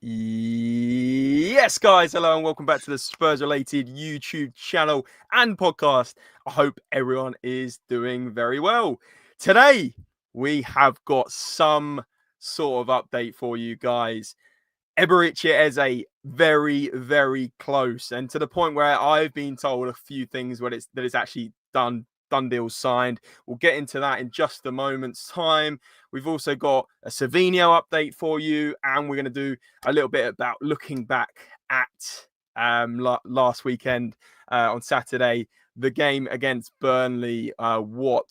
Yes, guys. Hello and welcome back to the Spurs-related YouTube channel and podcast. I hope everyone is doing very well. Today, we have got some sort of update for you guys. Eberechi Eze very, very close, and to the point where I've been told a few things that it's actually done deal signed. We'll get into that in just a moment's time. We've also got a Savinho update for you, and we're going to do a little bit about looking back at last weekend on Saturday, the game against Burnley. What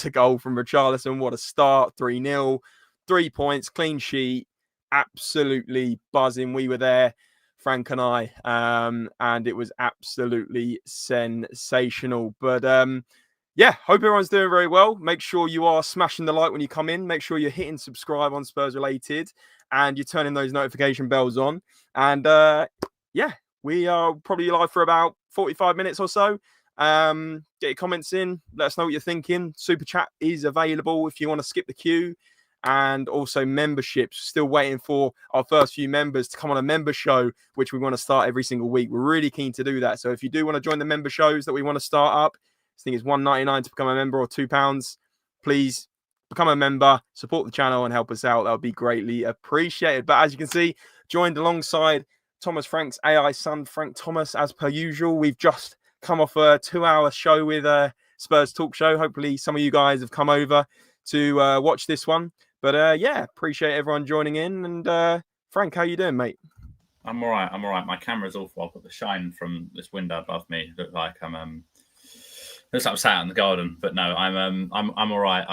a goal from Richarlison! What a start! 3-0, 3 points, clean sheet. Absolutely buzzing. We were there, Frank and I, and it was absolutely sensational. But yeah, hope everyone's doing very well. Make sure you are smashing the like when you come in. Make sure you're hitting subscribe on Spurs Related, and you're turning those notification bells on. And yeah, we are probably live for about 45 minutes or so. Get your comments in. Let us know what you're thinking. Super chat is available if you want to skip the queue. And also memberships. Still waiting for our first few members to come on a member show, which we want to start every single week. We're really keen to do that. So if you do want to join the member shows that we want to start up, I think it's $1.99 to become a member or £2. Please become a member, support the channel and help us out. That would be greatly appreciated. But as you can see, joined alongside Thomas Frank's AI son, Frank Thomas, as per usual. We've just come off a 2-hour show with Spurs Talk Show. Hopefully some of you guys have come over to watch this one. But yeah, appreciate everyone joining in. And Frank, how you doing, mate? I'm all right. My camera's awful. I've got the shine from this window above me. Looks like I'm sat in the garden. But no, I'm all right.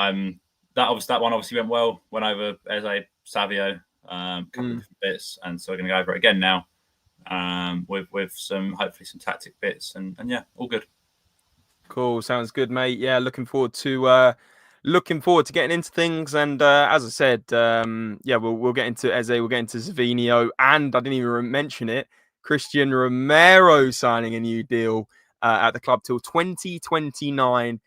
That one obviously went well. Went over Eze, Savio, couple of bits, and so we're gonna go over it again now. With some hopefully some tactic bits, and yeah, all good. Cool, sounds good, mate. Yeah, looking forward to getting into things. And as I said, yeah, we'll get into Eze, we'll get into Savinho, and I didn't even mention it, Christian Romero signing a new deal at the club till 2029.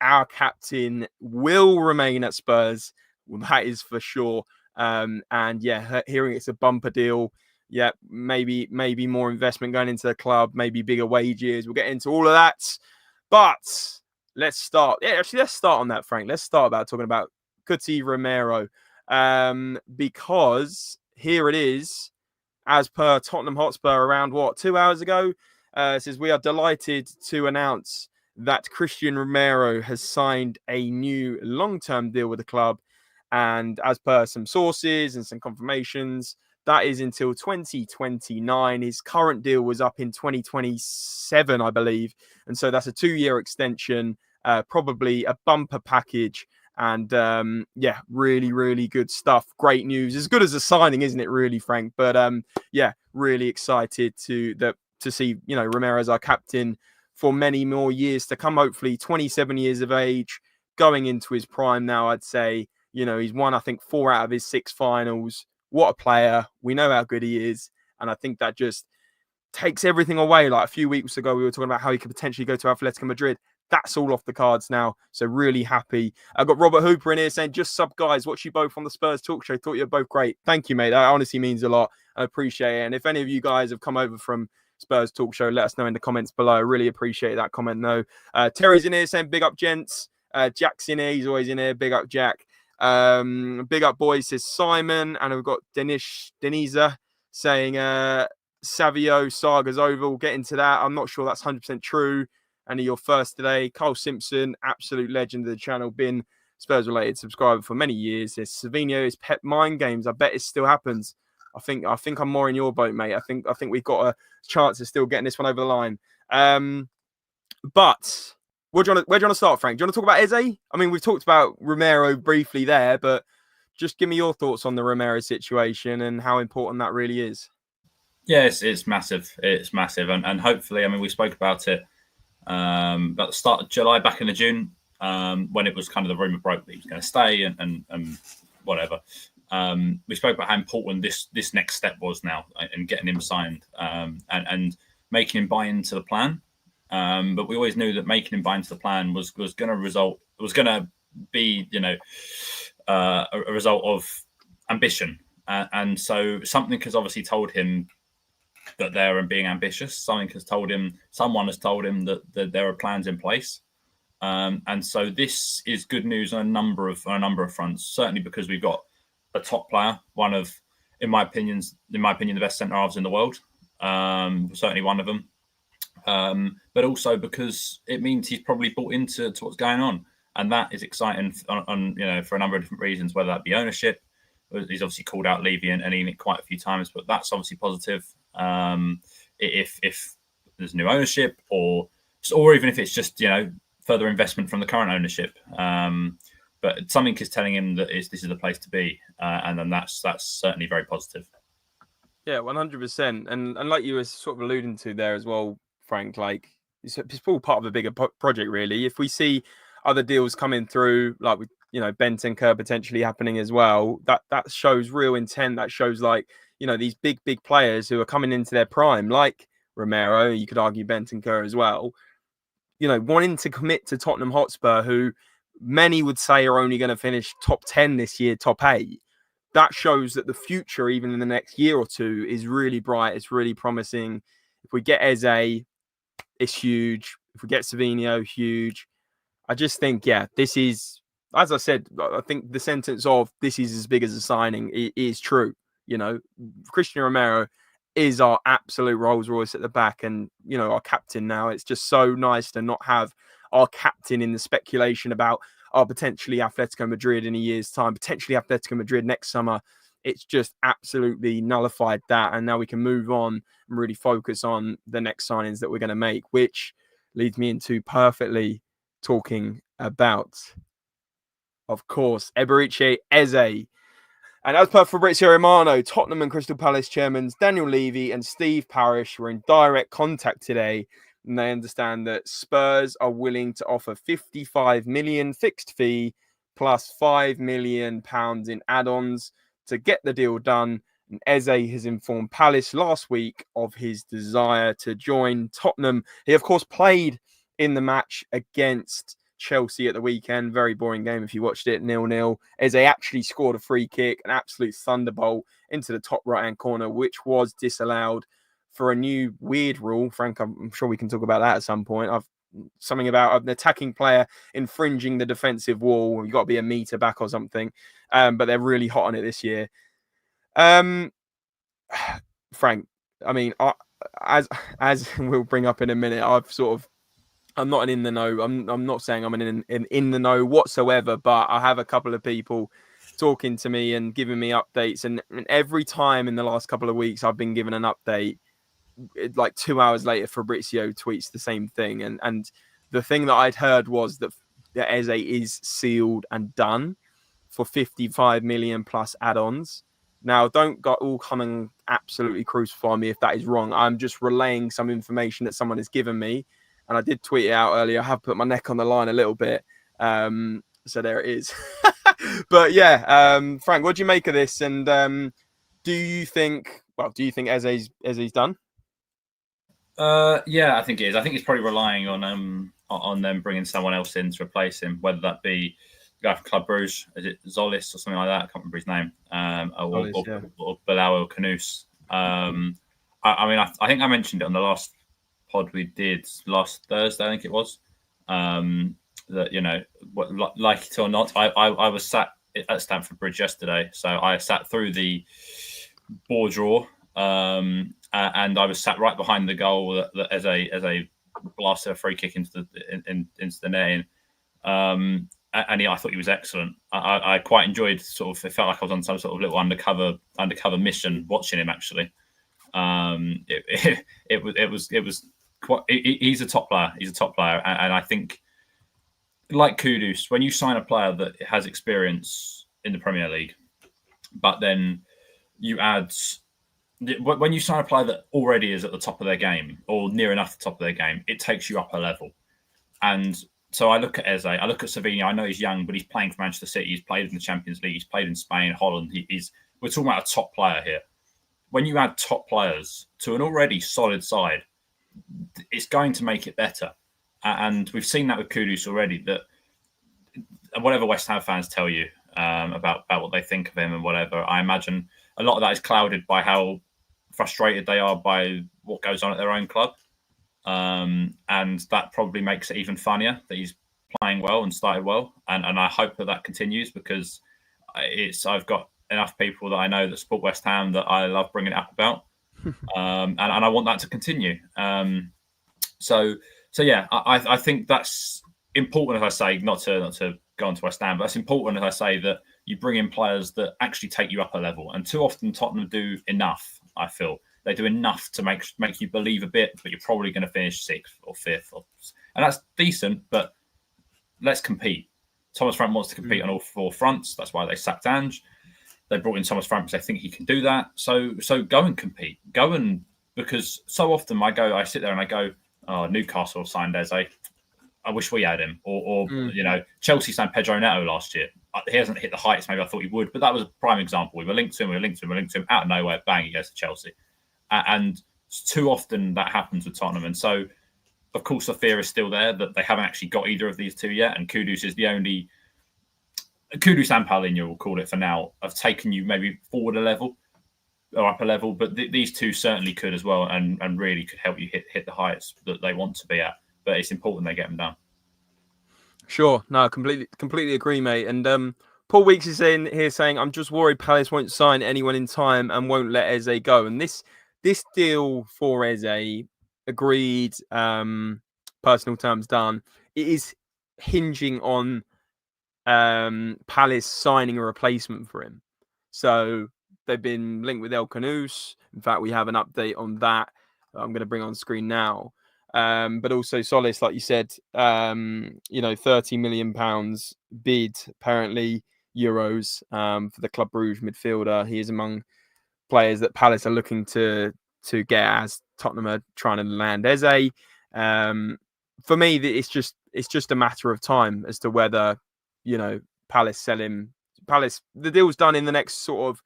Our captain will remain at Spurs. Well, that is for sure. And yeah, hearing it's a bumper deal. Yeah, maybe more investment going into the club, maybe bigger wages. We'll get into all of that. But let's start. Yeah, actually, let's start on that, Frank. Let's start about talking about Cuti Romero. Because here it is, as per Tottenham Hotspur around, 2 hours ago? It says, we are delighted to announce that Christian Romero has signed a new long-term deal with the club. And as per some sources and some confirmations, that is until 2029. His current deal was up in 2027, I believe. And so that's a 2-year extension, probably a bumper package. And yeah, really, really good stuff. Great news. As good as a signing, isn't it, really, Frank? But yeah, really excited to see, Romero as our captain for many more years to come. Hopefully 27 years of age, going into his prime now, I'd say. He's won, I think, 4 out of his 6 finals. What a player. We know how good he is. And I think that just takes everything away. Like a few weeks ago, we were talking about how he could potentially go to Atletico Madrid. That's all off the cards now. So really happy. I've got Robert Hooper in here saying, just sub, guys. Watch you both on the Spurs Talk Show. Thought you were both great. Thank you, mate. That honestly means a lot. I appreciate it. And if any of you guys have come over from Spurs Talk Show, let us know in the comments below. I really appreciate that comment, though. Terry's in here saying, big up, gents. Jack's in here. He's always in here. Big up, Jack. Big up, boys, says Simon. And we've got Denisa saying Savio saga's over. We'll get into that. I'm not sure that's 100% true. And you're first today. Carl Simpson, absolute legend of the channel, been Spurs related subscriber for many years. Says Savinho is pet mind games. I bet it still happens. I think I'm more in your boat, mate. I think we've got a chance of still getting this one over the line. But where do you want to start, Frank? Do you want to talk about Eze? I mean, we've talked about Romero briefly there, but just give me your thoughts on the Romero situation and how important that really is. Yes, it's massive. It's massive. And hopefully, I mean, we spoke about it at the start of July, back in the June, when it was kind of the rumour broke that he was going to stay and whatever. We spoke about how important this next step was now and getting him signed and making him buy into the plan. But we always knew that making him buy into the plan was going to be, a result of ambition. And so something has obviously told him that they're being ambitious. Someone has told him that there are plans in place. And so this is good news on a number of fronts. Certainly because we've got a top player, one of, in my opinion, the best centre halves in the world. Certainly one of them. But also because it means he's probably bought into what's going on, and that is exciting on for a number of different reasons. Whether that be ownership, he's obviously called out Levy and Enoch quite a few times, but that's obviously positive. If there's new ownership, or even if it's just further investment from the current ownership. But something is telling him that this is the place to be, and then that's certainly very positive. Yeah, 100%. And like you were sort of alluding to there as well, Frank, like it's all part of a bigger project, really. If we see other deals coming through, like with Bentancur potentially happening as well, that shows real intent. That shows these big players who are coming into their prime, like Romero. You could argue Bentancur as well. Wanting to commit to Tottenham Hotspur, who many would say are only going to finish top 10 this year, top 8. That shows that the future, even in the next year or two, is really bright. It's really promising. If we get Eze, it's huge. If we get Savinho, huge. I just think, this is, as I said, I think the sentence of this is as big as a signing is true. Christian Romero is our absolute Rolls Royce at the back, and our captain now. It's just so nice to not have our captain in the speculation about potentially Atletico Madrid in a year's time, potentially Atletico Madrid next summer. It's just absolutely nullified that, and now we can move on and really focus on the next signings that we're going to make, which leads me into perfectly talking about, of course, Eberechi Eze. And as per Fabrizio Romano, Tottenham and Crystal Palace chairmen Daniel Levy and Steve Parish were in direct contact today, and they understand that Spurs are willing to offer 55 million fixed fee plus £5 million in add-ons to get the deal done. And Eze has informed Palace last week of his desire to join Tottenham. He, of course, played in the match against Chelsea at the weekend. Very boring game if you watched it, 0-0. Eze actually scored a free kick, an absolute thunderbolt into the top right-hand corner, which was disallowed for a new weird rule. Frank, I'm sure we can talk about that at some point. Something about an attacking player infringing the defensive wall. You've got to be a meter back or something. But they're really hot on it this year. Frank, I mean, as we'll bring up in a minute, I'm not in the know. I'm not saying I'm in the know whatsoever, but I have a couple of people talking to me and giving me updates. And every time in the last couple of weeks, I've been given an update. Like 2 hours later, Fabrizio tweets the same thing. And the thing that I'd heard was that Eze is sealed and done for 55 million plus add-ons. Now, don't all come and absolutely crucify me if that is wrong. I'm just relaying some information that someone has given me. And I did tweet it out earlier. I have put my neck on the line a little bit. So there it is. But Frank, what do you make of this? And do you think Eze's done? I think it is. I think he's probably relying on them bringing someone else in to replace him, whether that be the guy from Club Bruges, is it Zolis or something like that? I can't remember his name. Or Bilal or Kudus. I think I mentioned it on the last pod we did last Thursday, I think it was. That like it or not, I was sat at Stamford Bridge yesterday, so I sat through the ball draw. And I was sat right behind the goal that as a blasted a free kick into the net. And I thought he was excellent. I quite enjoyed it felt like I was on some sort of little undercover mission watching him. Actually, it was quite. He's a top player. He's a top player, and I think like Kudus, when you sign a player that has experience in the Premier League, but then you add. When you sign a player that already is at the top of their game or near enough the top of their game, it takes you up a level. And so I look at Eze, I look at Savinho. I know he's young, but he's playing for Manchester City. He's played in the Champions League. He's played in Spain, Holland. We're talking about a top player here. When you add top players to an already solid side, it's going to make it better. And we've seen that with Kudus already, that whatever West Ham fans tell you about what they think of him and whatever, I imagine a lot of that is clouded by how frustrated they are by what goes on at their own club. And that probably makes it even funnier that he's playing well and started well. And I hope that continues, because I've got enough people that I know that support West Ham that I love bringing it up about. And I want that to continue. So yeah, I think that's important, as I say, not to go on to West Ham, but it's important, as I say, that you bring in players that actually take you up a level. And too often Tottenham do enough, I feel. They do enough to make you believe a bit, but you're probably going to finish 6th or 5th. And that's decent, but let's compete. Thomas Frank wants to compete on all 4 fronts. That's why they sacked Ange. They brought in Thomas Frank because they think he can do that. So go and compete. Because so often I sit there and I go, oh, Newcastle signed Eze. I wish we had him. Or Chelsea signed Pedro Neto last year. He hasn't hit the heights maybe I thought he would, but that was a prime example. We were linked to him, out of nowhere, bang, he goes to Chelsea. And too often that happens with Tottenham. And so, of course, the fear is still there that they haven't actually got either of these two yet. And Kudus is the only... Kudus and Paulinho, we'll call it for now, have taken you maybe forward a level or up a level. But these two certainly could as well, and really could help you hit the heights that they want to be at. But it's important they get them done. Sure. No, completely agree, mate. And Paul Weeks is in here saying, I'm just worried Palace won't sign anyone in time and won't let Eze go. And this deal for Eze, agreed, personal terms done, it is hinging on Palace signing a replacement for him. So they've been linked with El Kudus. In fact, we have an update on that I'm going to bring on screen now. But also Solis, like you said, £30 million bid, apparently euros, for the Club Brugge midfielder. He is among players that Palace are looking to get as Tottenham are trying to land Eze. For me, it's just a matter of time as to whether, Palace sell him. Palace, the deal's done in the next sort of,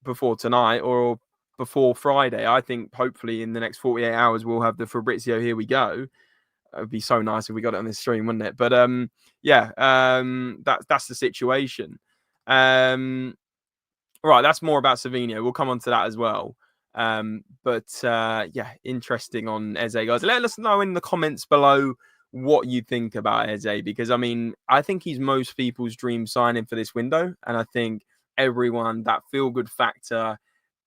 before tonight or before Friday. I think hopefully in the next 48 hours we'll have the Fabrizio Here We Go. It would be so nice if we got it on this stream, wouldn't it? But that's the situation. Right, that's more about Savinho. We'll come on to that as well. Interesting on Eze, guys. Let us know in the comments below what you think about Eze, because I think he's most people's dream signing for this window, and I think everyone, that feel-good factor,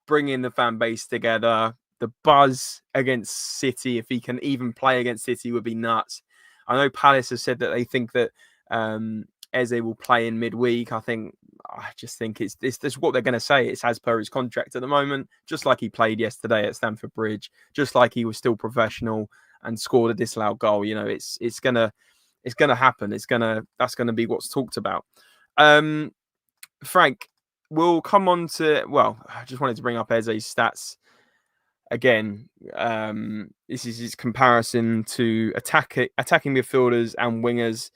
bringing the fan base together, the buzz against City, if he can even play against City, would be nuts. I know Palace has said that they think that Eze will play in midweek. I just think it's what they're going to say. It's as per his contract at the moment, just like he played yesterday at Stamford Bridge, just like he was still professional and scored a disallowed goal. It's gonna happen. That's gonna be what's talked about. Frank, we'll come on to, I just wanted to bring up Eze's stats again. This is his comparison to attacking midfielders and wingers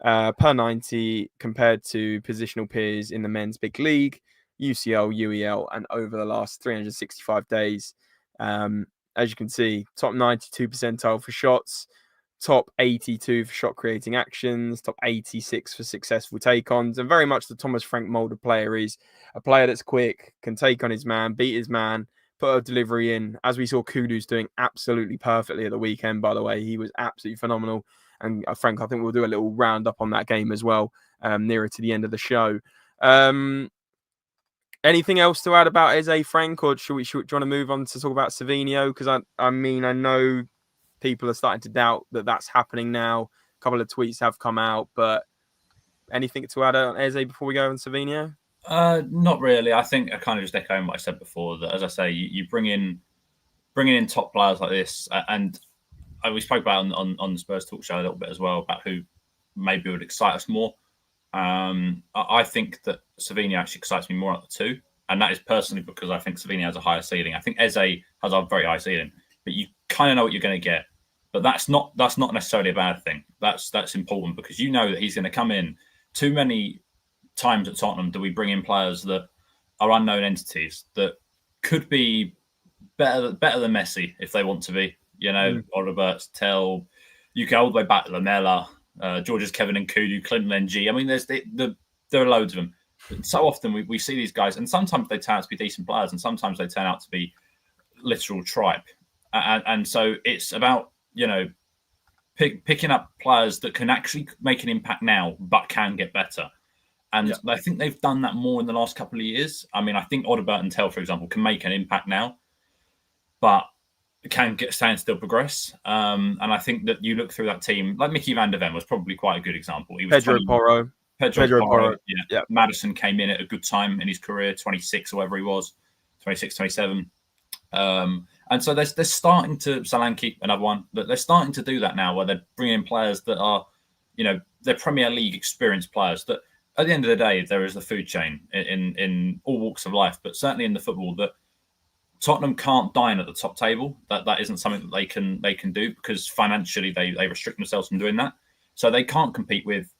per 90 compared to positional peers in the men's big league, UCL, UEL, and over the last 365 days. As you can see, top 92 percentile for shots, top 82 for shot creating actions, top 86 for successful take-ons, and very much the Thomas Frank mould of player. Is a player that's quick, can take on his man, beat his man, put a delivery in, as we saw Kudus doing absolutely perfectly at the weekend, by the way. He was absolutely phenomenal. And Frank, I think we'll do a little roundup on that game as well, nearer to the end of the show. Anything else to add about Eze, Frank, or do you want to move on to talk about Savinho? Because I know people are starting to doubt that that's happening now. A couple of tweets have come out, but anything to add on Eze before we go on Savinho? Not really. I think I kind of just echo what I said before, that, as I say, you bringing in top players like this, and we spoke about on the Spurs Talk Show a little bit as well about who maybe would excite us more. I think that Savinho actually excites me more at the 2, and that is personally because I think Savinho has a higher ceiling. I think Eze has a very high ceiling, but you kind of know what you're going to get. But that's not necessarily a bad thing. That's important, because you know that he's going to come in. Too many times at Tottenham do we bring in players that are unknown entities that could be better than Messi if they want to be. Oliver, Tell, you go all the way back to Lamela, George's Kevin and Kudu, Clinton NG. There are loads of them. so often we see these guys, and sometimes they turn out to be decent players, and sometimes they turn out to be literal tripe. And so it's about, picking up players that can actually make an impact now, but can get better. And I think they've done that more in the last couple of years. I mean, I think Odobert and Tell, for example, can make an impact now, but can still progress. And I think that you look through that team, like Mickey van der Ven was probably quite a good example. He was Pedro Porro. Yeah. Maddison came in at a good time in his career, 26 or whatever he was, 26, 27. And so they're starting to, Solanke, another one, but they're starting to do that now where they're bringing in players that are, they're Premier League experienced players that at the end of the day, there is the food chain in all walks of life, but certainly in the football that Tottenham can't dine at the top table. That isn't something that they can do because financially they restrict themselves from doing that. So they can't compete with,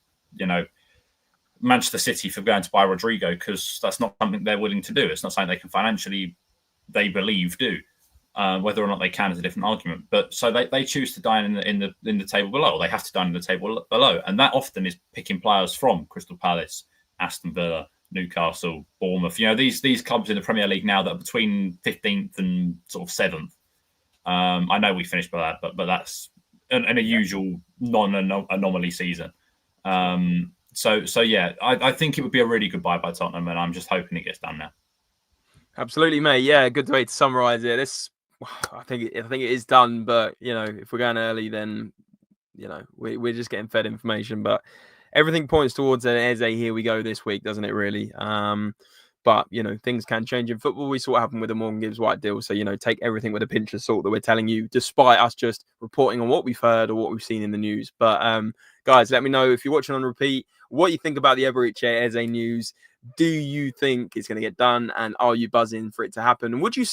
Manchester City for going to buy Rodrigo because that's not something they're willing to do. It's not something they can financially, they believe, do. Whether or not they can is a different argument. But so they choose to dine in the table below. They have to dine in the table below, and that often is picking players from Crystal Palace, Aston Villa, Newcastle, Bournemouth. These clubs in the Premier League now that are between 15th and sort of 7th. I know we finished by that, but that's in a usual non-anomaly season. So yeah, I think it would be a really good buy by Tottenham, and I'm just hoping it gets done now. Absolutely, mate. Yeah, good way to summarise it. I think it is done, but if we're going early, then we're just getting fed information. But everything points towards an Eze here we go this week, doesn't it? Really. But things can change in football. We saw what happened with the Morgan Gibbs White deal. So take everything with a pinch of salt that we're telling you, despite us just reporting on what we've heard or what we've seen in the news. But guys, let me know if you're watching on repeat what you think about the Eberechi Eze news. Do you think it's going to get done, and are you buzzing for it to happen? And would you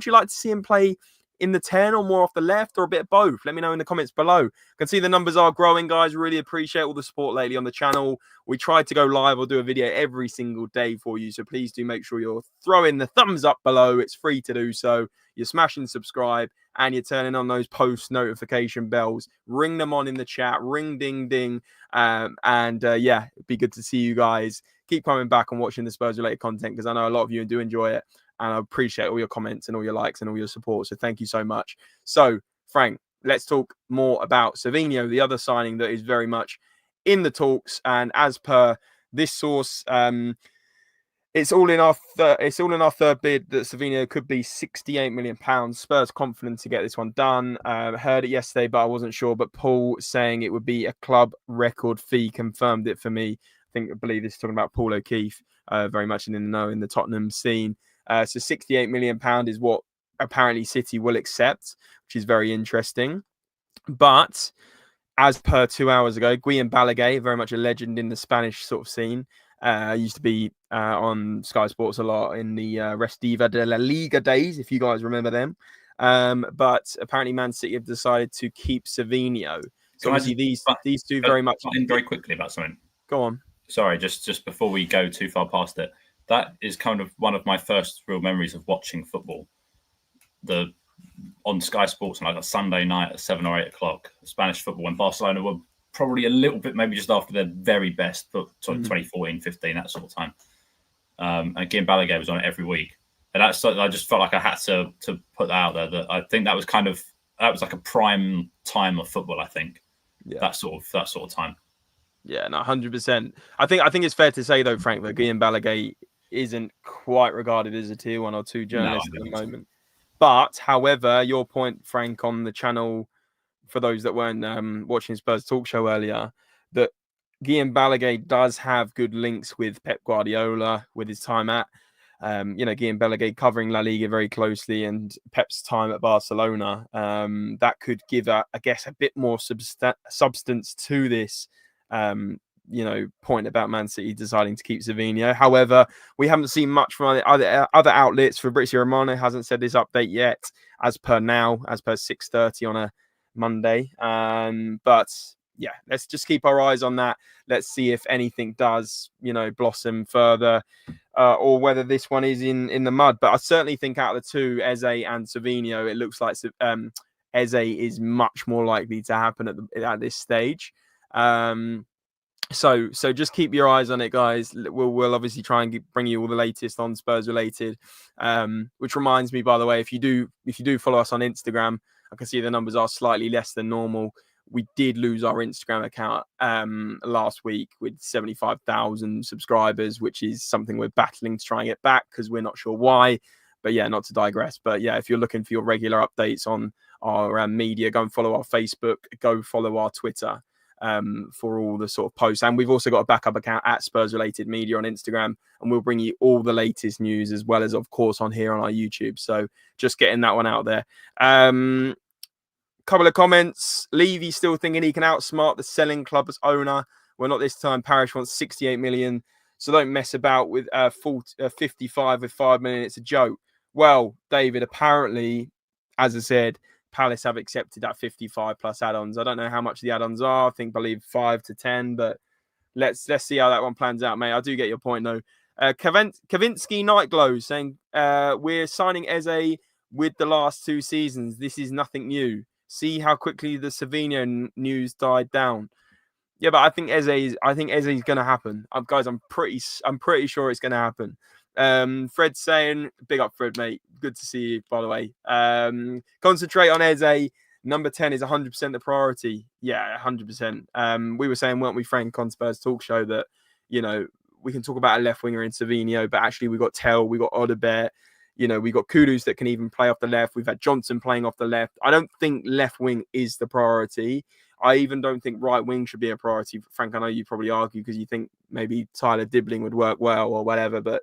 like to see him play in the 10 or more off the left, or a bit of both? Let me know in the comments below. I can see the numbers are growing, guys. Really appreciate all the support lately on the channel. We try to go live or do a video every single day for you, so please do make sure you're throwing the thumbs up below. It's free to do so. You're smashing subscribe, and you're turning on those post notification bells. Ring them on in the chat. Ring, ding, ding. Yeah, it'd be good to see you guys. Keep coming back and watching the Spurs related content, because I know a lot of you do enjoy it, and I appreciate all your comments and all your likes and all your support. So thank you so much. So Frank, let's talk more about Savinho, the other signing that is very much in the talks. And as per this source, it's all in our third bid that Savinho could be £68 million. Spurs confident to get this one done. Heard it yesterday, but I wasn't sure. But Paul saying it would be a club record fee confirmed it for me. I believe this is talking about Paul O'Keefe, very much in the know in the Tottenham scene. So £68 million is what apparently City will accept, which is very interesting. But as per 2 hours ago, Guillem Balaguer, very much a legend in the Spanish sort of scene, used to be on Sky Sports a lot in the Restiva de la Liga days, if you guys remember them. But apparently Man City have decided to keep Savinho. So obviously these two very much... Very quickly about something. Go on. Sorry, just before we go too far past it, that is kind of one of my first real memories of watching football. On Sky Sports on like a Sunday night at 7 or 8 o'clock, Spanish football, when Barcelona were probably a little bit, maybe just after their very best, but 2014, 15, that sort of time. And again, Balaguer was on it every week. And I just felt like I had to put that out there, that I think that was like a prime time of football, I think. Yeah. That sort of time. Yeah, no, 100%. I think it's fair to say, though, Frank, that Guillem Balaguer isn't quite regarded as a tier 1 or 2 journalist at the moment. But, however, your point, Frank, on the channel, for those that weren't watching Spurs talk show earlier, that Guillem Balaguer does have good links with Pep Guardiola, with his time at, Guillem Balaguer covering La Liga very closely, and Pep's time at Barcelona. That could give, a bit more substance to this point about Man City deciding to keep Savinho. However, we haven't seen much from other outlets. Fabrizio Romano hasn't said this update yet, as per 6:30 on a Monday. But yeah, let's just keep our eyes on that. Let's see if anything does, blossom further, or whether this one is in the mud. But I certainly think out of the two, Eze and Savinho, it looks like Eze is much more likely to happen at this stage. So just keep your eyes on it, guys. We'll obviously try and bring you all the latest on Spurs related. Which reminds me, by the way, if you do follow us on Instagram, I can see the numbers are slightly less than normal. We did lose our Instagram account last week with 75,000 subscribers, which is something we're battling to try and get back because we're not sure why. But yeah, not to digress. But yeah, if you're looking for your regular updates on our media, go and follow our Facebook, go follow our Twitter for all the sort of posts. And we've also got a backup account at SpursRelated Media on Instagram, and we'll bring you all the latest news as well as, of course, on here on our YouTube. So just getting that one out there. Couple of comments. Levy still thinking he can outsmart the selling club's owner. Well, not this time. Parish wants 68 million. So don't mess about with 55 with 5 million. It's a joke. Well, David, apparently, as I said, Palace have accepted that 55 plus add-ons. I don't know how much the add-ons are. I believe 5 to 10, but let's see how that one plans out, mate. I do get your point, though. Kavinsky Nightglow saying, we're signing Eze with the last 2 seasons. This is nothing new. See how quickly the Savinho news died down. Yeah, but I think Eze is going to happen. Guys, I'm pretty sure it's going to happen. Fred's saying, big up, Fred, mate. Good to see you, by the way. Concentrate on Eze. Number 10 is 100% the priority. Yeah, 100%. We were saying, weren't we, Frank, on Spurs Talk Show, that, you know, we can talk about a left winger in Savinho, but actually we got Tell, we got Odobert, you know, we got Kudus that can even play off the left. We've had Johnson playing off the left. I don't think left wing is the priority. I even don't think right wing should be a priority. Frank, I know you probably argue because you think maybe Tyler Dibbling would work well or whatever, but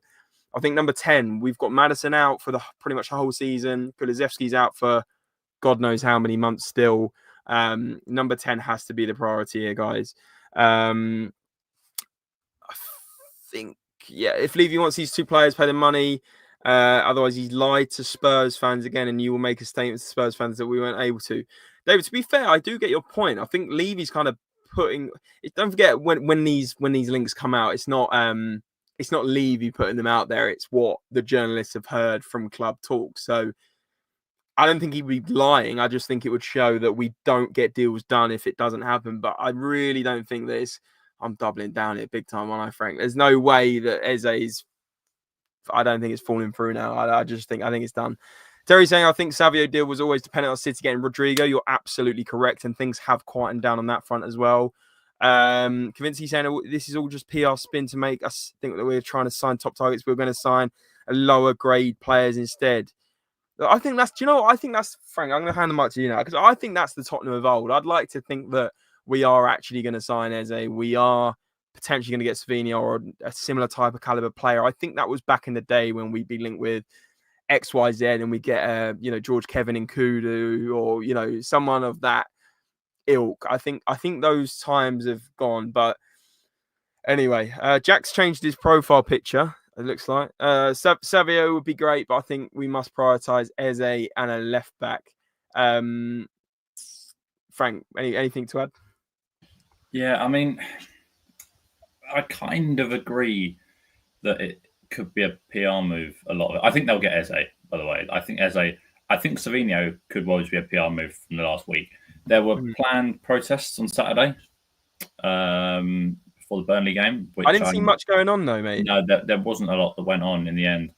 I think number 10, we've got Maddison out for pretty much the whole season. Kulusevski's out for God knows how many months still. Number 10 has to be the priority here, guys. I think, yeah, if Levy wants these 2 players, pay the money. Otherwise, he's lied to Spurs fans again, and you will make a statement to Spurs fans that we weren't able to. David, to be fair, I do get your point. I think Levy's kind of putting. Don't forget when these links come out, it's not Levy putting them out there. It's what the journalists have heard from club talk. So I don't think he'd be lying. I just think it would show that we don't get deals done if it doesn't happen. But I really don't think that it's. I'm doubling down here big time, aren't I, Frank? There's no way that Eze's. I don't think it's falling through now. I think it's done. Terry saying, I think Savio deal was always dependent on City getting Rodrigo. You're absolutely correct. And things have quietened down on that front as well. Kavinsky saying this is all just PR spin to make us think that we're trying to sign top targets. We're going to sign a lower grade players instead. I think that's, Frank, I'm going to hand the mic to you now because I think that's the Tottenham of old. I'd like to think that we are actually going to sign Eze. We are potentially going to get Savinho or a similar type of caliber player. I think that was back in the day when we'd be linked with XYZ and we get George Kevin and Kudu or someone of that ilk. I think those times have gone. But anyway, Jack's changed his profile picture. It looks like Savio would be great, but I think we must prioritize Eze and a left back. Frank, anything to add? Yeah, I mean, I kind of agree that it could be a PR move. A lot of it. I think they'll get Eze. By the way, I think Savinho could well be a PR move from the last week. There were planned protests on Saturday before the Burnley game. Which I didn't see much going on though, mate. No, there wasn't a lot that went on in the end.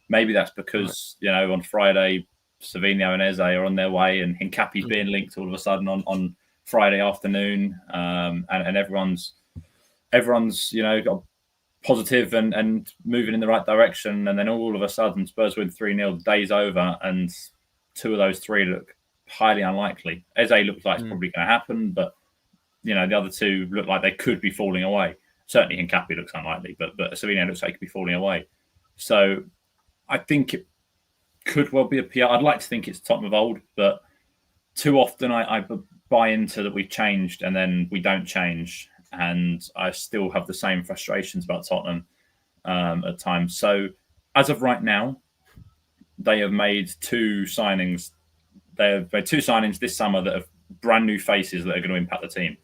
Maybe that's because on Friday, Savinho and Eze are on their way, and Hincapié's being linked all of a sudden on Friday afternoon, and everyone's got positive and moving in the right direction, and then all of a sudden Spurs win 3-0, the day's over, and 2 of those 3 look highly unlikely. Eze looks like it's probably going to happen, but the other 2 look like they could be falling away. Certainly Hincapié looks unlikely, but Savinho looks like he could be falling away. So I think it could well be a PR. I'd like to think it's Tottenham of old, but too often I buy into that we've changed and then we don't change. And I still have the same frustrations about Tottenham at times. So as of right now, they have made 2 signings. They have made 2 signings this summer that have brand new faces that are going to impact the team.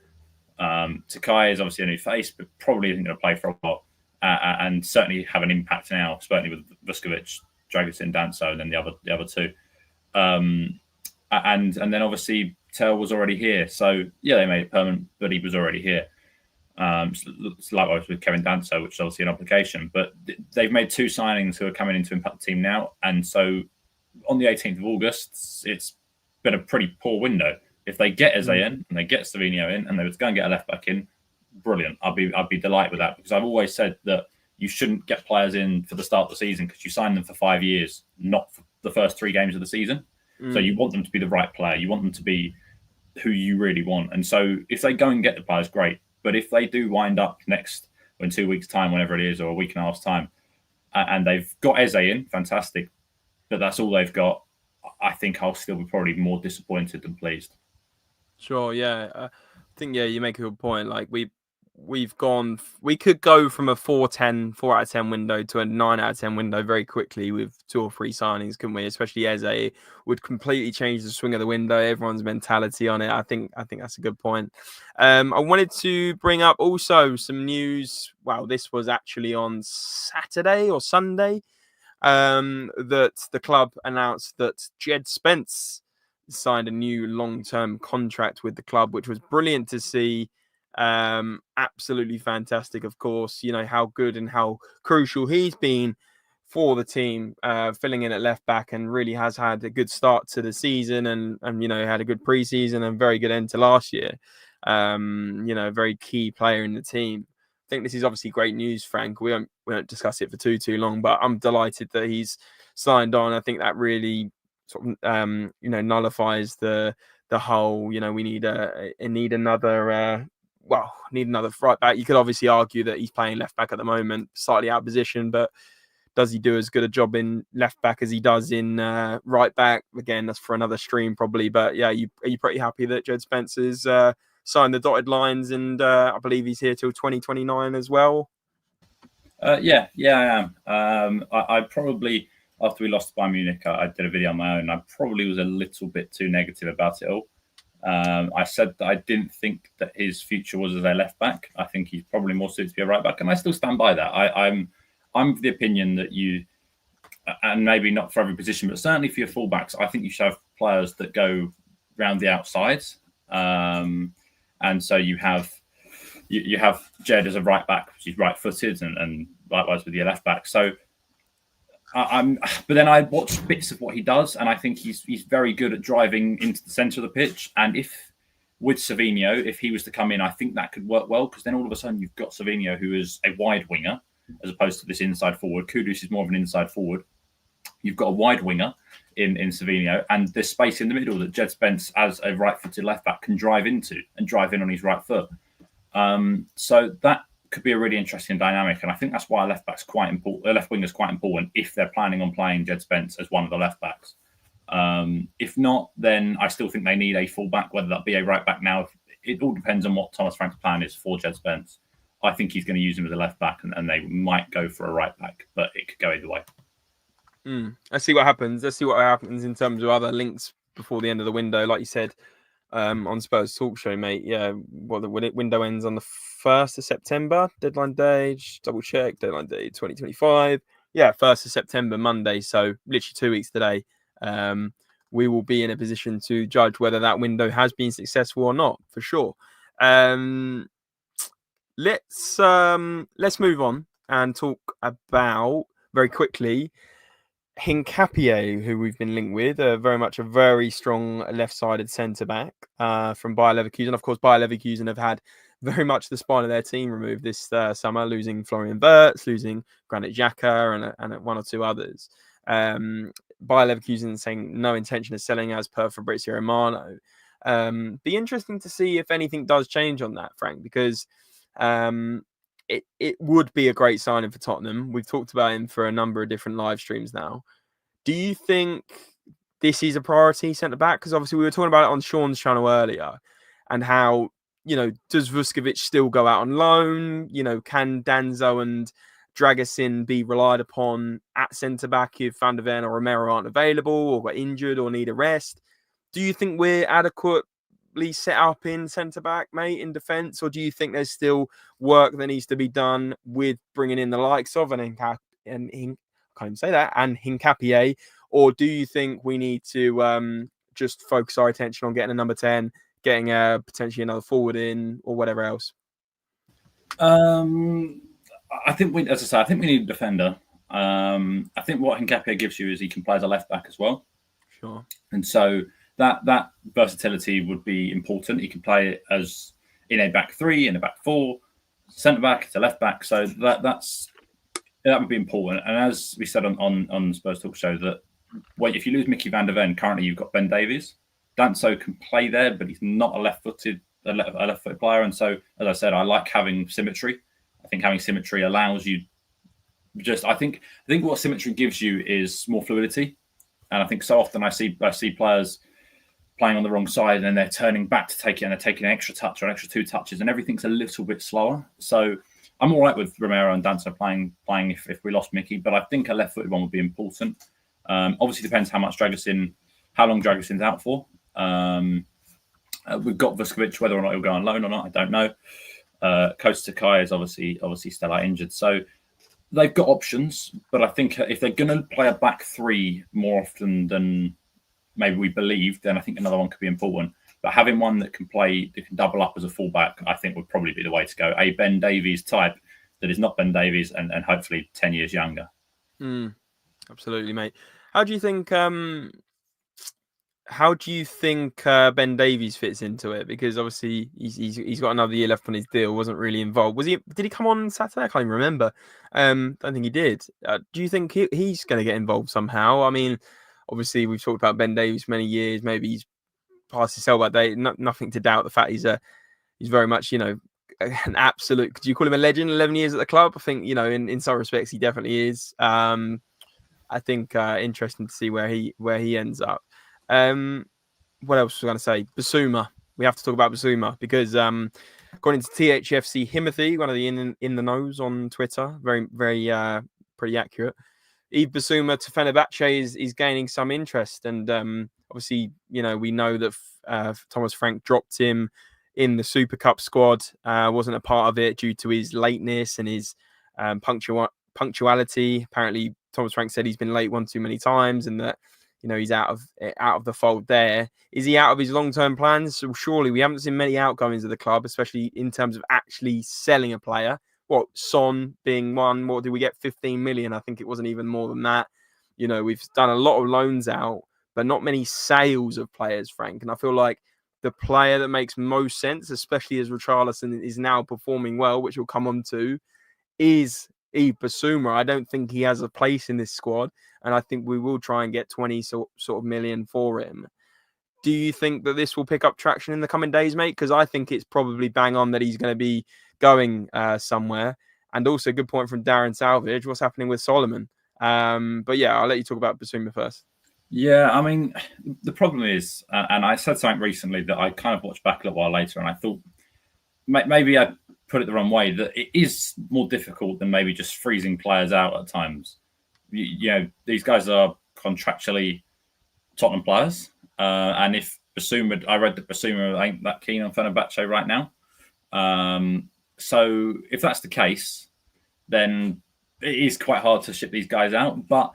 Takai is obviously a new face, but probably isn't going to play for a while, and certainly have an impact now, certainly with Vuskovic, Dragutin, Danso, and then the other 2. And then obviously Tell was already here. So yeah, they made it permanent, but he was already here. It's likewise with Kevin Danso, which is obviously an obligation. But they've made 2 signings who are coming in to impact the team now. And so on the 18th of August, it's been a pretty poor window. If they get Eze in and they get Savinho in and they was going to get a left back in, brilliant. I'd be delighted with that, because I've always said that you shouldn't get players in for the start of the season because you sign them for 5 years, not for the first 3 games of the season. So you want them to be the right player. You want them to be who you really want. And so if they go and get the players, great. But if they do wind up in 2 weeks' time, whenever it is, or a week and a half's time, and they've got Eze in, fantastic, but that's all they've got, I think I'll still be probably more disappointed than pleased. Sure, yeah. I think, you make a good point. Like, we could go from a 4 out of 10 window to a 9 out of 10 window very quickly with 2 or 3 signings, couldn't we? Especially Eze would completely change the swing of the window, everyone's mentality on it. I think that's a good point. I wanted to bring up also some news. Well, this was actually on Saturday or Sunday, that the club announced that Jed Spence signed a new long-term contract with the club, which was brilliant to see. Absolutely fantastic, of course. You know how good and how crucial he's been for the team, filling in at left back, and really has had a good start to the season, and had a good preseason and very good end to last year. A very key player in the team. I think this is obviously great news, Frank. We won't discuss it for too long, but I'm delighted that he's signed on. I think that really sort of nullifies the whole. We need another. Need another right back. You could obviously argue that he's playing left back at the moment, slightly out of position, but does he do as good a job in left back as he does in right back? Again, that's for another stream probably. But yeah, are you pretty happy that Jed Spence has signed the dotted lines, and I believe he's here till 2029 as well? Yeah, I am. I probably, after we lost to Bayern Munich, I did a video on my own. I probably was a little bit too negative about it all. I said that I didn't think that his future was as a left back. I think he's probably more suited to be a right back, and I still stand by that. I'm of the opinion that you, and maybe not for every position, but certainly for your fullbacks, I think you should have players that go round the outsides. And so you have Jed as a right back, which is right-footed, and likewise with your left back. So but then I watched bits of what he does, and I think he's very good at driving into the centre of the pitch. And if with Savinho, if he was to come in, I think that could work well, because then all of a sudden you've got Savinho, who is a wide winger as opposed to this inside forward. Kudus is more of an inside forward. You've got a wide winger in Savinho, and there's space in the middle that Jed Spence, as a right-footed left back, can drive into and drive in on his right foot. So that could be a really interesting dynamic, and I think that's why a left back's quite important. A left winger is quite important if they're planning on playing Jed Spence as one of the left backs. If not, then I still think they need a fullback, whether that be a right back. Now, it all depends on what Thomas Frank's plan is for Jed Spence. I think he's going to use him as a left back, and they might go for a right back, but it could go either way. Let's see what happens. Let's see what happens in terms of other links before the end of the window. Like you said, on Spurs Talk Show, mate. Yeah, the window ends on the 1st of September. Deadline day, just double check. Deadline day 2025. Yeah, 1st of September, Monday. So literally 2 weeks today. We will be in a position to judge whether that window has been successful or not, for sure. Let's move on and talk about very quickly Hincapié, who we've been linked with, very much a very strong left-sided centre-back from Bayer Leverkusen. Of course, Bayer Leverkusen have had very much the spine of their team removed this summer, losing Florian Wirtz, losing Granit Xhaka, and one or two others. Bayer Leverkusen saying no intention of selling, as per Fabrizio Romano. Be interesting to see if anything does change on that, Frank, because it would be a great signing for Tottenham. We've talked about him for a number of different live streams now. Do you think this is a priority centre-back? Because obviously we were talking about it on Sean's channel earlier, and how, does Vuskovic still go out on loan? Can Danso and Dragusin be relied upon at centre-back if Van der Ven or Romero aren't available, or were injured or need a rest? Do you think we're adequately set up in centre-back, mate, in defence? Or do you think there's still work that needs to be done with bringing in the likes of and Hincapié? Or do you think we need to just focus our attention on getting a number 10, getting potentially another forward in, or whatever else? I think we, as I say, I think we need a defender. I think what Hincapié gives you is he can play as a left back as well. Sure. And so that versatility would be important. He can play as in a back three, in a back four, centre back to left back. So that would be important. And as we said on Spurs Talk Show, that if you lose Mickey van der Ven, currently you've got Ben Davies. Danso can play there, but he's not a left-footed player. And so, as I said, I like having symmetry. I think having symmetry allows you I think what symmetry gives you is more fluidity. And I think so often I see players playing on the wrong side and they're turning back to take it and they're taking an extra touch or an extra 2 touches and everything's a little bit slower. So I'm all right with Romero and Danso playing if we lost Mickey, but I think a left-footed one would be important. Obviously depends how long Dragusin's out for. We've got Vuskovic, whether or not he'll go on loan or not, I don't know. Costa Kai is obviously still out injured. So they've got options, but I think if they're going to play a back three more often than maybe we believe, then I think another one could be important. But having one that can double up as a fullback, I think would probably be the way to go. A Ben Davies type that is not Ben Davies and hopefully 10 years younger. Absolutely, mate. How do you think Ben Davies fits into it? Because obviously he's got another year left on his deal. Wasn't really involved. Did he come on Saturday? I can't even remember. Don't think he did. Do you think he's going to get involved somehow? I mean, obviously we've talked about Ben Davies many years. Maybe he's past his sell-by date. Nothing to doubt the fact he's very much an absolute. Could you call him a legend? 11 years at the club. I think in some respects he definitely is. I think interesting to see where he ends up. What else was I going to say? Bissouma. We have to talk about Bissouma because according to THFC Hincapié, one of the in the knows on Twitter, very very pretty accurate. Yves Bissouma to Fenerbahce is gaining some interest, and obviously we know that Thomas Frank dropped him in the Super Cup squad. Wasn't a part of it due to his lateness and his punctuality. Apparently, Thomas Frank said he's been late one too many times, and that he's out of the fold there. Is he out of his long-term plans? So surely we haven't seen many outgoings of the club, especially in terms of actually selling a player. What, Son being one? What did we get? 15 million? I think it wasn't even more than that. We've done a lot of loans out, but not many sales of players, Frank. And I feel like the player that makes most sense, especially as Richarlison is now performing well, which we'll come on to, is Yves Bissouma. I don't think he has a place in this squad, and I think we will try and get 20 sort of million for him. Do you think that this will pick up traction in the coming days, mate? Because I think it's probably bang on that he's going to be going somewhere. And also, good point from Darren Salvage. What's happening with Solomon? But yeah, I'll let you talk about Bissouma first. Yeah, I mean, the problem is, and I said something recently that I kind of watched back a little while later, and I thought maybe I put it the wrong way, that it is more difficult than maybe just freezing players out at times. These guys are contractually Tottenham players. And if Bissouma, I read that Bissouma ain't that keen on Fenerbahce right now. So if that's the case, then it is quite hard to ship these guys out. But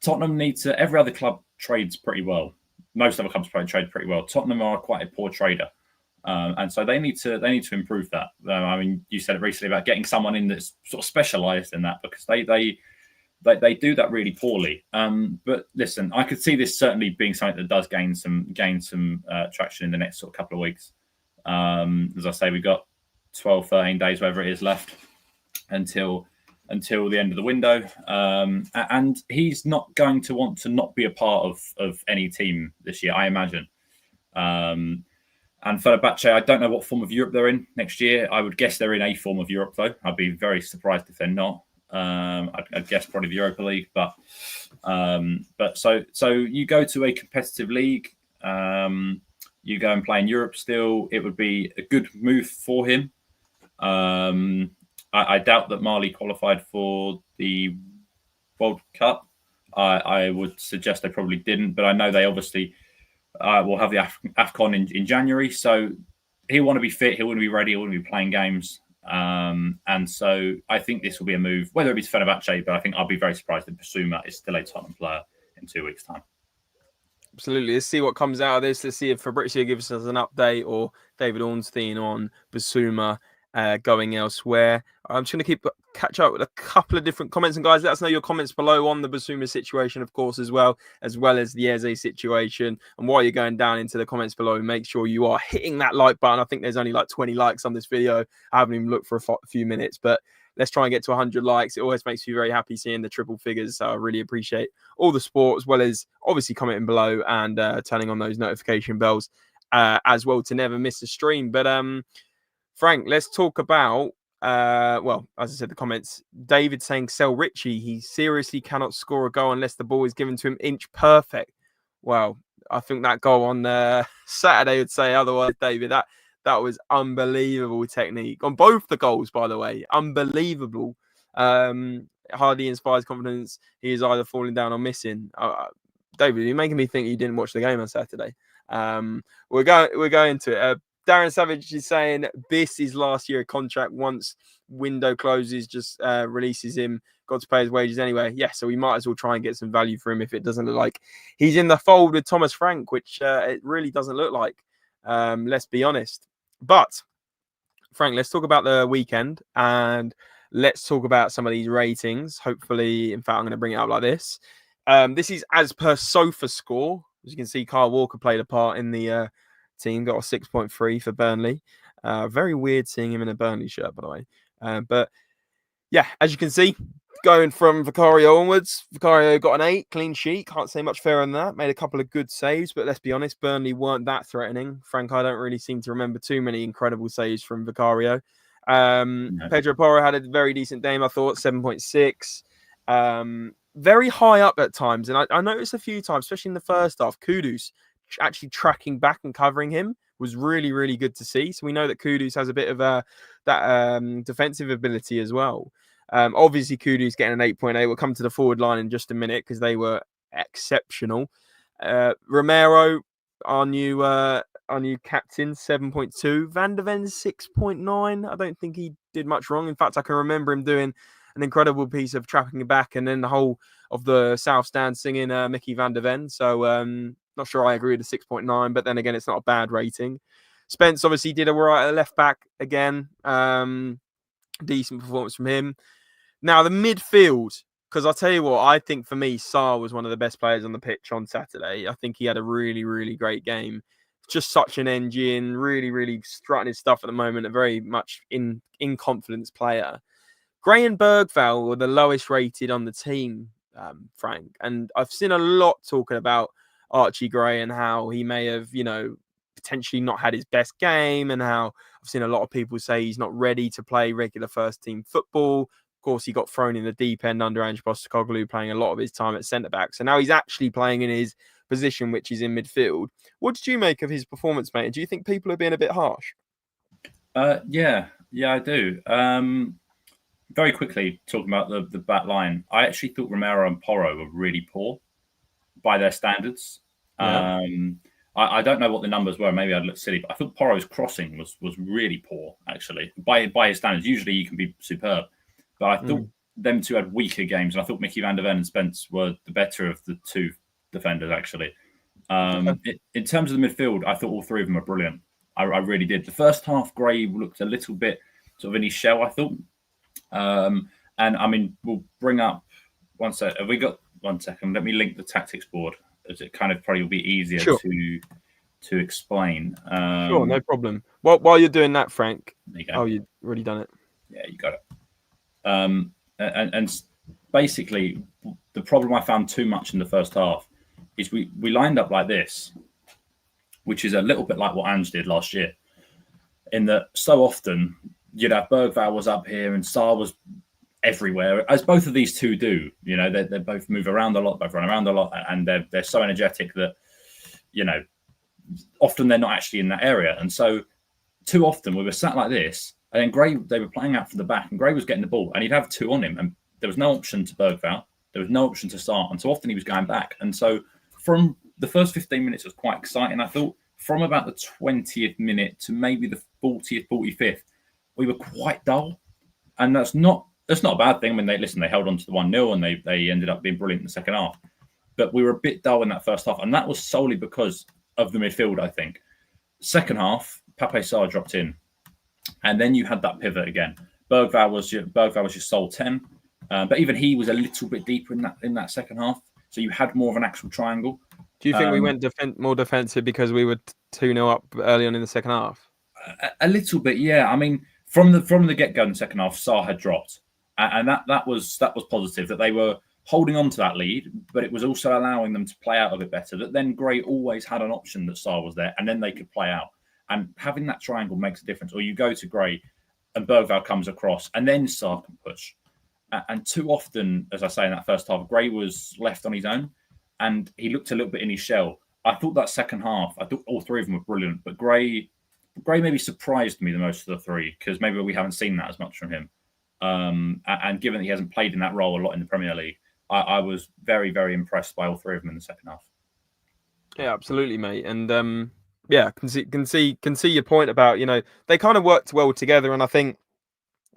Tottenham every other club trades pretty well. Most other clubs trade pretty well. Tottenham are quite a poor trader. And so they need to improve that. I mean, you said it recently about getting someone in that's sort of specialised in that, because they do that really poorly. But listen, I could see this certainly being something that does gain some traction in the next sort of couple of weeks. As I say, we've got 12, 13 days, whatever it is, left until the end of the window. And he's not going to want to not be a part of any team this year, I imagine. And Fenerbahce, I don't know what form of Europe they're in next year. I would guess they're in a form of Europe, though. I'd be very surprised if they're not. I'd guess probably the Europa League, but so you go to a competitive league, you go and play in Europe still. It would be a good move for him. I doubt that Mali qualified for the World Cup. I would suggest they probably didn't, but I know they obviously will have the AFCON in January. So he'll want to be fit, he'll want to be ready, he'll want to be playing games. And so I think this will be a move, whether it be to Fenerbahce, but I think I'll be very surprised if Bissouma is still a Tottenham player in 2 weeks' time. Absolutely. Let's see what comes out of this. Let's see if Fabrizio gives us an update or David Ornstein on Bissouma going elsewhere. I'm just going to catch up with a couple of different comments. And guys, let us know your comments below on the Bissouma situation, of course, as well as the Eze situation. And while you're going down into the comments below, make sure you are hitting that like button. I think there's only like 20 likes on this video. I haven't even looked for a few minutes, but let's try and get to 100 likes. It always makes me very happy seeing the triple figures. So I really appreciate all the support, as well as obviously commenting below and turning on those notification bells as well to never miss a stream. But Frank, let's talk about, well, as I said, the comments. David saying, sell Richie. He seriously cannot score a goal unless the ball is given to him inch perfect. Well, I think that goal on Saturday would say otherwise, David. That was unbelievable technique on both the goals, by the way. Unbelievable. Hardly inspires confidence. He is either falling down or missing. David, you're making me think you didn't watch the game on Saturday. We're going to it. Darren Savage is saying this is last year contract. Once window closes, just releases him. Got to pay his wages anyway. Yeah, so we might as well try and get some value for him if it doesn't look like he's in the fold with Thomas Frank, which it really doesn't look like. Let's be honest. But Frank, let's talk about the weekend and let's talk about some of these ratings. Hopefully, in fact, I'm going to bring it up like this. This is as per Sofa Score. As you can see, Kyle Walker played a part in the team, got a 6.3 for Burnley. Very weird seeing him in a Burnley shirt, by the way. But yeah, as you can see, going from Vicario onwards, Vicario got an 8, clean sheet. Can't say much fairer than that. Made a couple of good saves, but let's be honest, Burnley weren't that threatening. Frank, I don't really seem to remember too many incredible saves from Vicario. No. Pedro Porro had a very decent game, I thought, 7.6. Very high up at times, and I noticed a few times, especially in the first half, Kudus actually tracking back and covering him was really, really good to see. So we know that Kudus has a bit of that defensive ability as well. Obviously, Kudus getting an 8.8. We'll come to the forward line in just a minute because they were exceptional. Romero, our new captain, 7.2. Van de Ven, 6.9. I don't think he did much wrong. In fact, I can remember him doing an incredible piece of trapping back and then the whole of the South Stand singing Mickey Van de Ven. So not sure I agree with the 6.9, but then again, it's not a bad rating. Spence obviously did a right at left back again. Decent performance from him. Now, the midfield, because I'll tell you what, I think for me, Sarr was one of the best players on the pitch on Saturday. I think he had a really, really great game. Just such an engine, really, really strutting his stuff at the moment, a very much in confidence player. Gray and Bergvall were the lowest rated on the team, Frank. And I've seen a lot talking about Archie Gray and how he may have, potentially not had his best game, and how I've seen a lot of people say he's not ready to play regular first team football. Of course, he got thrown in the deep end under Ange Postecoglou, playing a lot of his time at centre-back. So now he's actually playing in his position, which is in midfield. What did you make of his performance, mate? Do you think people are being a bit harsh? Yeah, I do. Very quickly, talking about the back line, I actually thought Romero and Porro were really poor by their standards. Yeah. I don't know what the numbers were. Maybe I'd look silly, but I thought Porro's crossing was really poor, actually, by his standards. Usually you can be superb. But I thought them two had weaker games, and I thought Mickey Van de Ven and Spence were the better of the two defenders, actually. In terms of the midfield, I thought all three of them were brilliant. I really did. The first half, Gray looked a little bit sort of in his shell, I thought. And I mean, we'll bring up one sec. Have we got 1 second? Let me link the tactics board, as it kind of probably will be easier to explain. Sure, no problem. While you're doing that, Frank. There you go. Oh, you've already done it. Yeah, you got it. And basically, the problem I found too much in the first half is we lined up like this, which is a little bit like what Ange did last year, in that so often you'd have Bergvall was up here and Sarr was everywhere, as both of these two do. They both move around a lot, both run around a lot, and they're so energetic that, often they're not actually in that area. And so too often we were sat like this, and then Gray, they were playing out from the back, and Gray was getting the ball, and he'd have two on him, and there was no option to Bergvall, there was no option to Sarr, and so often he was going back. And so from the first 15 minutes, it was quite exciting. I thought from about the 20th minute to maybe the 40th, 45th, we were quite dull, and that's not a bad thing. I mean, they held on to the 1-0, and they ended up being brilliant in the second half. But we were a bit dull in that first half, and that was solely because of the midfield, I think. Second half, Pape Sarr dropped in. And then you had that pivot again. Bergvall was your sole 10, but even he was a little bit deeper in that second half. So you had more of an actual triangle. Do you think we went more defensive because we were 2-0 up early on in the second half? A little bit, yeah. I mean, from the get-go in the second half, Sarr had dropped, and that was positive, that they were holding on to that lead, but it was also allowing them to play out a bit better. That then Gray always had an option that Sarr was there, and then they could play out. And having that triangle makes a difference. Or you go to Gray, and Bergvall comes across, and then Sarr can push. And too often, as I say, in that first half, Gray was left on his own, and he looked a little bit in his shell. I thought that second half, I thought all three of them were brilliant, but Gray maybe surprised me the most of the three, because maybe we haven't seen that as much from him. And given that he hasn't played in that role a lot in the Premier League, I was very, very impressed by all three of them in the second half. Yeah, absolutely, mate. And yeah, can see your point about, they kind of worked well together, and I think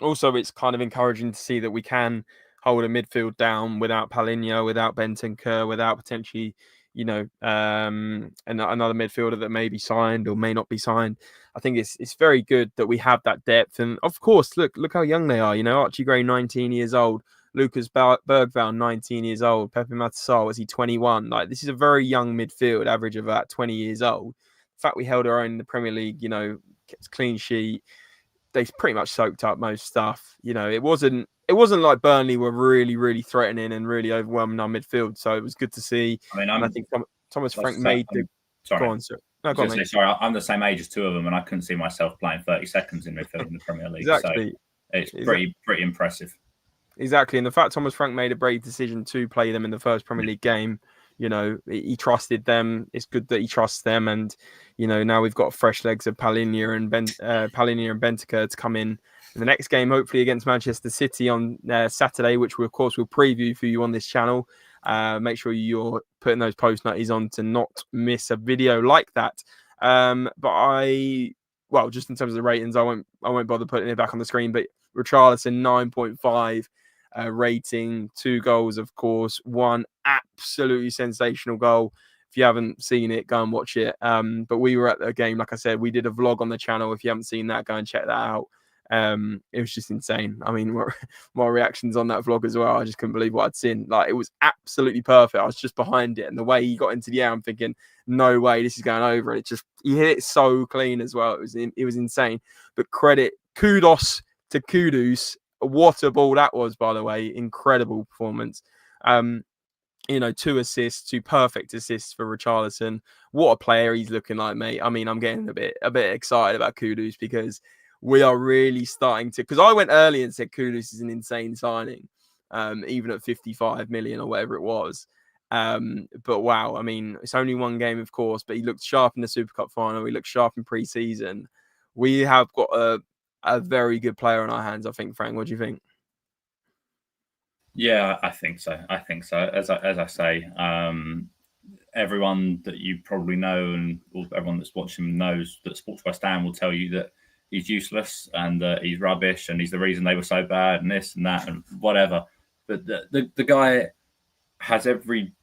also it's kind of encouraging to see that we can hold a midfield down without Paulinho, without Bentancur, without potentially, another midfielder that may be signed or may not be signed. I think it's very good that we have that depth, and of course, look how young they are. Archie Gray, 19 years old. Lucas Bergvall, 19 years old. Pepe Matasar, was he 21? Like, this is a very young midfield, average of about 20 years old. The fact we held our own in the Premier League, kept a clean sheet. They pretty much soaked up most stuff. It wasn't like Burnley were really, really threatening and really overwhelming our midfield. So it was good to see. I think Thomas Frank made the. Sorry. Go on, sir. No, go on, mate. Sorry, I'm the same age as two of them, and I couldn't see myself playing 30 seconds in midfield in the Premier League. Exactly. So it's pretty impressive. Exactly. And the fact Thomas Frank made a brave decision to play them in the first Premier League game, he trusted them. It's good that he trusts them. And, now we've got fresh legs of Paulinho and Bentancur to come in the next game, hopefully against Manchester City on Saturday, which we, of course, will preview for you on this channel. Make sure you're putting those post noties on to not miss a video like that. But just in terms of the ratings, I won't bother putting it back on the screen, but Richarlison 9.5 rating, 2 goals, of course, 1 absolutely sensational goal. If you haven't seen it, go and watch it. But we were at the game, like I said, we did a vlog on the channel. If you haven't seen that, go and check that out. It was just insane. I mean, my reactions on that vlog as well, I just couldn't believe what I'd seen. Like, it was absolutely perfect. I was just behind it, and the way he got into the air, I'm thinking, no way, this is going over. And he hit it so clean as well. It was insane. But kudos to Kudus. What a ball that was, by the way. Incredible performance. 2 assists, 2 perfect assists for Richarlison. What a player he's looking like, mate. I mean, I'm getting a bit excited about Kudus, because we are really starting to, because I went early and said Kudus is an insane signing, even at 55 million or whatever it was. But wow, I mean, it's only 1 game, of course, but he looked sharp in the Super Cup final. He looked sharp in pre-season. We have got a very good player on our hands, I think. Frank, what do you think? Yeah, I think so. As I say, everyone that you probably know and everyone that's watching knows that Sports West Ham will tell you that he's useless and he's rubbish and he's the reason they were so bad and this and that and whatever. But the guy has every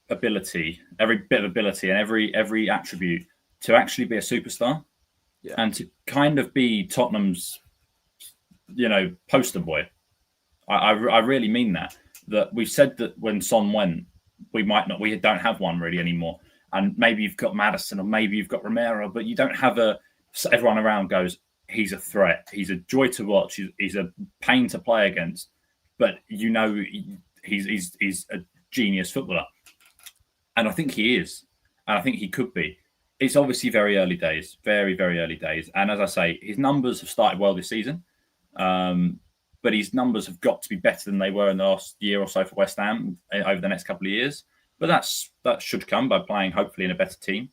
ability, every bit of ability, and every attribute to actually be a superstar. Yeah. And to kind of be Tottenham's, poster boy. I really mean that. That we've said that when Son went, we don't have one really anymore. And maybe you've got Maddison or maybe you've got Romero, but you don't have everyone around goes, he's a threat. He's a joy to watch. He's a pain to play against. But he's a genius footballer. And I think he is. And I think he could be. It's obviously very early days, very, very early days. And as I say, his numbers have started well this season. But his numbers have got to be better than they were in the last year or so for West Ham over the next couple of years. But that should come by playing, hopefully, in a better team.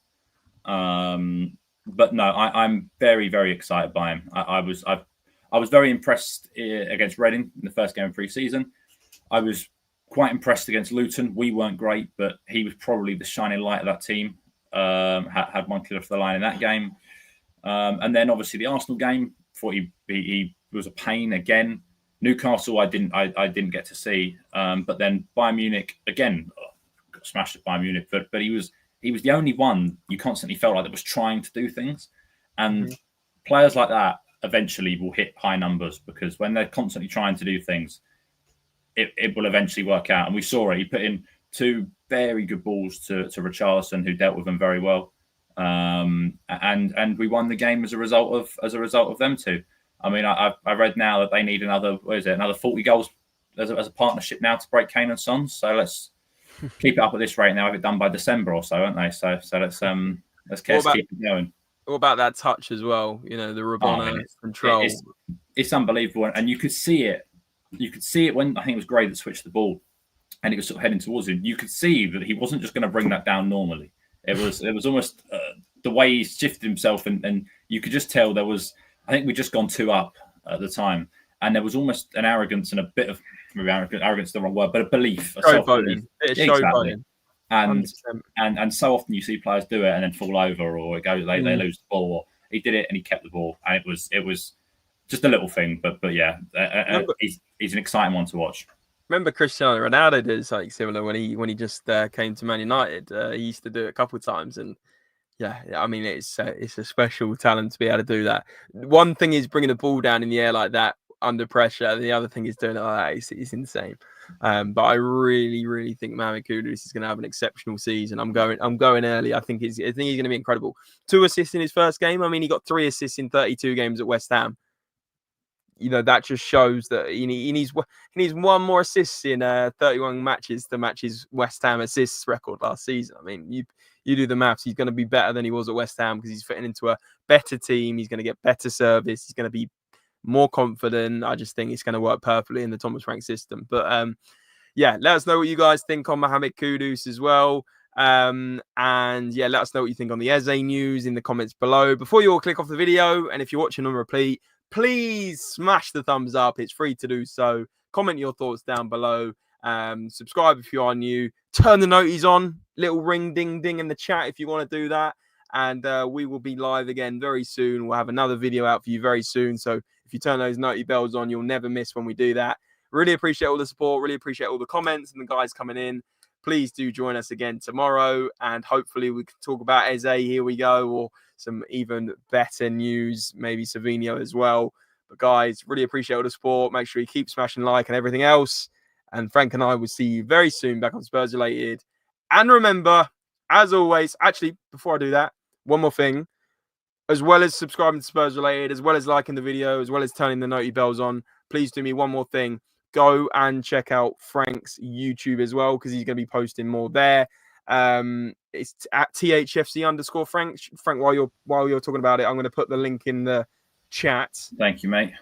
But no, I'm very, very excited by him. I was very impressed against Reading in the first game of pre-season. I was quite impressed against Luton. We weren't great, but he was probably the shining light of that team. Had one clear off the line in that game. And then obviously the Arsenal game, thought he was a pain again. Newcastle, I didn't get to see. But then Bayern Munich, again, got smashed at Bayern Munich. But he was the only one you constantly felt like that was trying to do things. And players like that eventually will hit high numbers, because when they're constantly trying to do things, it will eventually work out. And we saw it. He put in 2 very good balls to Richarlison, who dealt with them very well. And we won the game as a result of them 2. I mean, I read now that they need another 40 goals as a partnership now to break Kane and Son. So let's keep it up at this rate now. Have it done by December or so, won't they? So let's keep it going. What about that touch as well? You know, the Rabona control. It's unbelievable, and you could see it. You could see it when I think it was Gray that switched the ball, and he was sort of heading towards him. You could see that he wasn't just going to bring that down normally. It was almost the way he shifted himself, and you could just tell there was. I think we'd just gone 2 up at the time, and there was almost an arrogance and a bit of arrogance is the wrong word, but a belief, showboating. Exactly. And so often you see players do it and then fall over, or it goes they lose the ball. Or he did it and he kept the ball, and it was just a little thing, but yeah, he's an exciting one to watch. Remember Cristiano Ronaldo did something similar when he just came to Man United. He used to do it a couple of times, and yeah, I mean it's a special talent to be able to do that. One thing is bringing the ball down in the air like that under pressure. The other thing is doing it like that. It's insane. But I really think Mohamed Kudus is going to have an exceptional season. I'm going early. I think he's going to be incredible. 2 assists in his first game. I mean, he got 3 assists in 32 games at West Ham. You know, that just shows that he needs 1 more assist in 31 matches to match his West Ham assists record last season. I mean, you do the maths. He's going to be better than he was at West Ham because he's fitting into a better team. He's going to get better service. He's going to be more confident. I just think it's going to work perfectly in the Thomas Frank system. But yeah, let us know what you guys think on Mohamed Kudus as well. And yeah, let us know what you think on the Eze news in the comments below. Before you all click off the video, and if you're watching on repeat, please smash the thumbs up. It's free to do so. Comment your thoughts down below. Subscribe if you are new. Turn the noties on. Little ring ding ding in the chat if you want to do that. And we will be live again very soon. We'll have another video out for you very soon. So if you turn those noti bells on, you'll never miss when we do that. Really appreciate all the support. Really appreciate all the comments and the guys coming in. Please do join us again tomorrow. And hopefully we can talk about Eze. Here we go. Or some even better news. Maybe Savinho as well. But guys, really appreciate all the support. Make sure you keep smashing like and everything else. And Frank and I will see you very soon back on Spurs Related. And remember, as always, actually, before I do that, one more thing. As well as subscribing to Spurs Related, as well as liking the video, as well as turning the noti bells on, please do me one more thing. Go and check out Frank's YouTube as well, because he's going to be posting more there. It's at THFC_Frank. Frank, while you're talking about it, I'm going to put the link in the chat. Thank you, mate.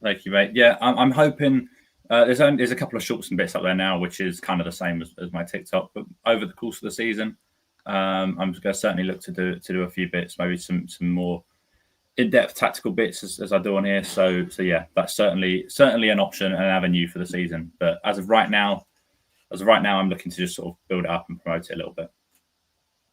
Yeah, I'm hoping there's a couple of shorts and bits up there now, which is kind of the same as my TikTok. But over the course of the season, I'm going to certainly look to do a few bits, maybe some more in-depth tactical bits as I do on here. So yeah, that's certainly an option and an avenue for the season. But as of right now, I'm looking to just sort of build it up and promote it a little bit.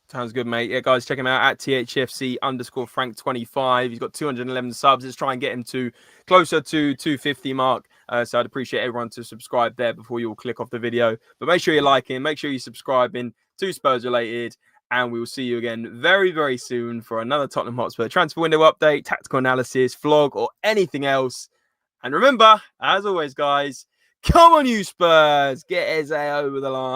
Sounds good, mate. Yeah, guys, check him out at THFC_Frank25. He's got 211 subs. Let's try and get him to closer to 250 mark. So I'd appreciate everyone to subscribe there before you all click off the video. But make sure you're liking, make sure you're subscribing to Spurs Related. And we will see you again very, very soon for another Tottenham Hotspur transfer window update, tactical analysis, vlog, or anything else. And remember, as always, guys, come on, you Spurs, get Eze over the line.